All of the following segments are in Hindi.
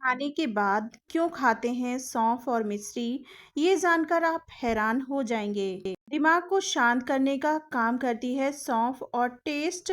खाने के बाद क्यों खाते हैं सौंफ और मिश्री, ये जानकर आप हैरान हो जाएंगे। दिमाग को शांत करने का काम करती है सौंफ और टेस्ट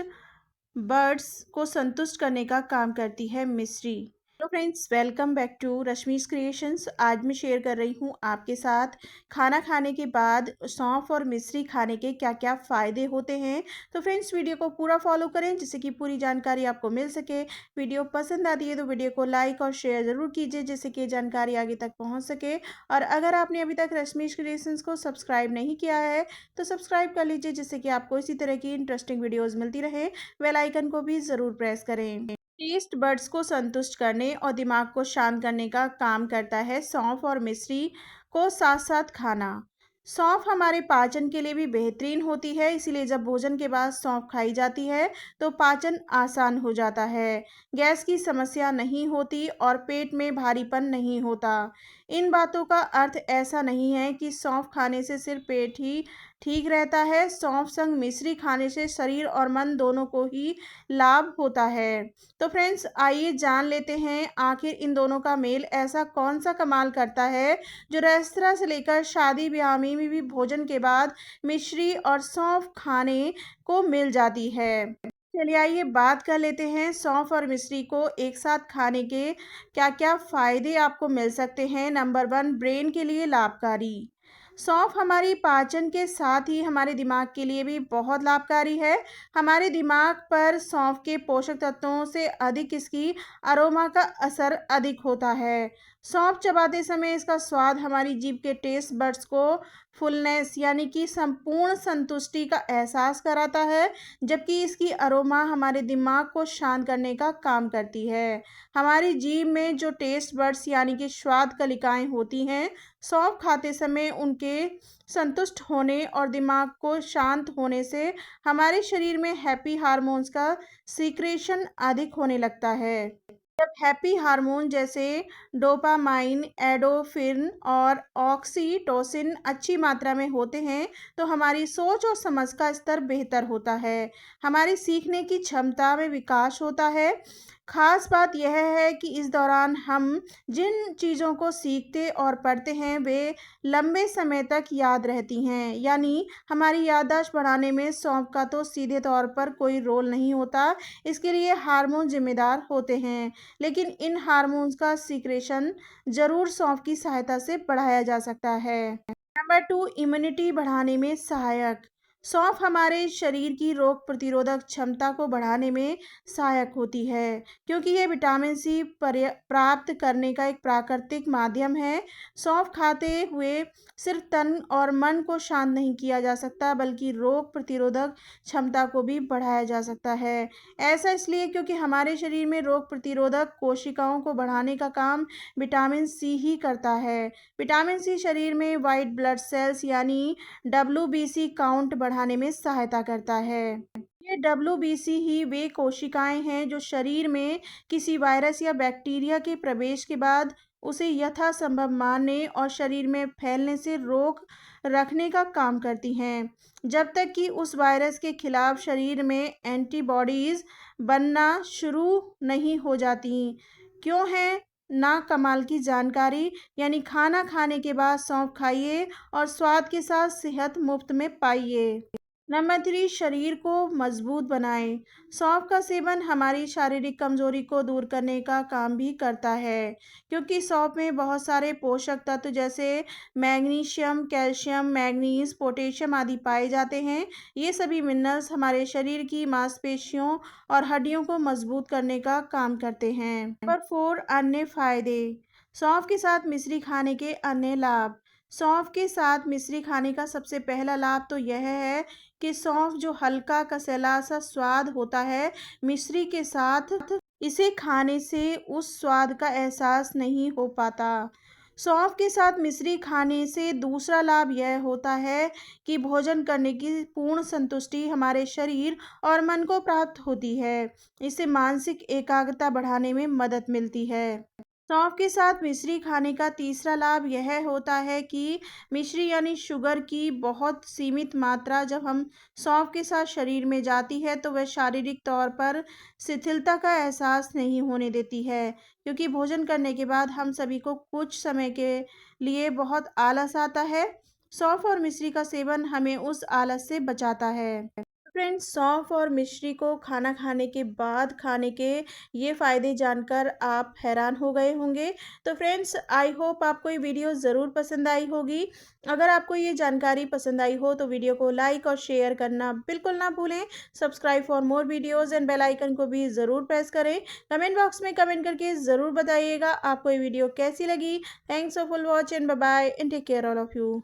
बर्ड्स को संतुष्ट करने का काम करती है मिश्री। Hello friends, welcome back to Rashmi's creations. आज मैं शेयर कर रही हूँ आपके साथ खाना खाने के बाद सौंफ और मिश्री खाने के क्या क्या फ़ायदे होते हैं। तो फ्रेंड्स, वीडियो को पूरा फॉलो करें जिससे कि पूरी जानकारी आपको मिल सके। वीडियो पसंद आती है तो वीडियो को लाइक और शेयर ज़रूर कीजिए जिससे कि जानकारी आगे तक पहुँच सके। और अगर आपने अभी तक रश्मीज क्रिएशंस को सब्सक्राइब नहीं किया है तो सब्सक्राइब कर लीजिए जिससे कि आपको इसी तरह की इंटरेस्टिंग वीडियोज़ मिलती रहे। बेल आइकन को भी ज़रूर प्रेस करें। टेस्ट बड्स को संतुष्ट करने और दिमाग को शांत करने का काम करता है सौंफ और मिश्री को साथ साथ खाना। सौंफ हमारे पाचन के लिए भी बेहतरीन होती है, इसीलिए जब भोजन के बाद सौंफ खाई जाती है तो पाचन आसान हो जाता है, गैस की समस्या नहीं होती और पेट में भारीपन नहीं होता। इन बातों का अर्थ ऐसा नहीं है कि सौंफ खाने से सिर्फ पेट ही ठीक रहता है। सौंफ संग मिश्री खाने से शरीर और मन दोनों को ही लाभ होता है। तो फ्रेंड्स, आइए जान लेते हैं आखिर इन दोनों का मेल ऐसा कौन सा कमाल करता है जो रेस्तरां से लेकर शादी ब्याह में भी भोजन के बाद मिश्री और सौंफ खाने को मिल जाती है। चलिए आइए बात कर लेते हैं सौंफ और मिश्री को एक साथ खाने के क्या क्या फायदे आपको मिल सकते हैं। नंबर 1, ब्रेन के लिए लाभकारी। सौंफ हमारी पाचन के साथ ही हमारे दिमाग के लिए भी बहुत लाभकारी है। हमारे दिमाग पर सौंफ के पोषक तत्वों से अधिक इसकी अरोमा का असर अधिक होता है। सौंफ चबाते समय इसका स्वाद हमारी जीभ के टेस्ट बड्स को फुलनेस यानी कि संपूर्ण संतुष्टि का एहसास कराता है, जबकि इसकी अरोमा हमारे दिमाग को शांत करने का काम करती है। हमारी जीभ में जो टेस्ट बड्स यानी कि स्वाद कलिकाएं होती हैं, सौंफ खाते समय उनके संतुष्ट होने और दिमाग को शांत होने से हमारे शरीर में हैप्पी हार्मोन्स का सीक्रेशन अधिक होने लगता है। जब हैप्पी हार्मोन जैसे डोपामाइन, एंडोर्फिन और ऑक्सीटोसिन अच्छी मात्रा में होते हैं तो हमारी सोच और समझ का स्तर बेहतर होता है। हमारी सीखने की क्षमता में विकास होता है। खास बात यह है कि इस दौरान हम जिन चीज़ों को सीखते और पढ़ते हैं वे लंबे समय तक याद रहती हैं। यानी हमारी याददाश्त बढ़ाने में सौंफ का तो सीधे तौर पर कोई रोल नहीं होता, इसके लिए हार्मोन जिम्मेदार होते हैं, लेकिन इन हार्मोन्स का सीक्रेशन ज़रूर सौंफ की सहायता से बढ़ाया जा सकता है। नंबर 2, इम्यूनिटी बढ़ाने में सहायक। सौंफ हमारे शरीर की रोग प्रतिरोधक क्षमता को बढ़ाने में सहायक होती है, क्योंकि ये विटामिन सी प्राप्त करने का एक प्राकृतिक माध्यम है। सौंफ खाते हुए सिर्फ तन और मन को शांत नहीं किया जा सकता, बल्कि रोग प्रतिरोधक क्षमता को भी बढ़ाया जा सकता है। ऐसा इसलिए क्योंकि हमारे शरीर में रोग प्रतिरोधक कोशिकाओं को बढ़ाने का काम विटामिन सी ही करता है। विटामिन सी शरीर में वाइट ब्लड सेल्स यानी WBC काउंट बढ़ाने में सहायता करता है। ये WBC ही वे कोशिकाएं हैं जो शरीर में किसी वायरस या बैक्टीरिया के प्रवेश के बाद उसे यथासंभव मारने और शरीर में फैलने से रोक रखने का काम करती हैं, जब तक कि उस वायरस के खिलाफ शरीर में एंटीबॉडीज़ बनना शुरू नहीं हो जाती। क्यों है ना कमाल की जानकारी। यानी खाना खाने के बाद सौंफ खाइए और स्वाद के साथ सेहत मुफ्त में पाइए। नंबर 3, शरीर को मजबूत बनाएं। सौंफ का सेवन हमारी शारीरिक कमजोरी को दूर करने का काम भी करता है, क्योंकि सौंफ में बहुत सारे पोषक तत्व जैसे मैग्नीशियम, कैल्शियम, मैग्नीज, पोटेशियम आदि पाए जाते हैं। ये सभी मिनरल्स हमारे शरीर की मांसपेशियों और हड्डियों को मजबूत करने का काम करते हैं। नंबर 4, अन्य फायदे। सौंफ के साथ मिश्री खाने के अन्य लाभ। सौंफ के साथ मिश्री खाने का सबसे पहला लाभ तो यह है कि सौंफ जो हल्का कसैला सा स्वाद होता है, मिश्री के साथ इसे खाने से उस स्वाद का एहसास नहीं हो पाता। सौंफ के साथ मिश्री खाने से दूसरा लाभ यह होता है कि भोजन करने की पूर्ण संतुष्टि हमारे शरीर और मन को प्राप्त होती है। इससे मानसिक एकाग्रता बढ़ाने में मदद मिलती है। सौंफ के साथ मिश्री खाने का तीसरा लाभ यह होता है कि मिश्री यानी शुगर की बहुत सीमित मात्रा जब हम सौंफ के साथ शरीर में जाती है तो वह शारीरिक तौर पर शिथिलता का एहसास नहीं होने देती है, क्योंकि भोजन करने के बाद हम सभी को कुछ समय के लिए बहुत आलस आता है। सौंफ और मिश्री का सेवन हमें उस आलस से बचाता है। फ्रेंड्स, सौंफ और मिश्री को खाना खाने के बाद खाने के ये फ़ायदे जानकर आप हैरान हो गए होंगे। तो फ्रेंड्स, आई होप आपको ये वीडियो ज़रूर पसंद आई होगी। अगर आपको ये जानकारी पसंद आई हो तो वीडियो को लाइक और शेयर करना बिल्कुल ना भूलें। Subscribe for more videos and bell icon को भी ज़रूर प्रेस करें। कमेंट बॉक्स में कमेंट करके ज़रूर बताइएगा आपको ये वीडियो कैसी लगी। Thanks for watch and bye bye and take care all of you.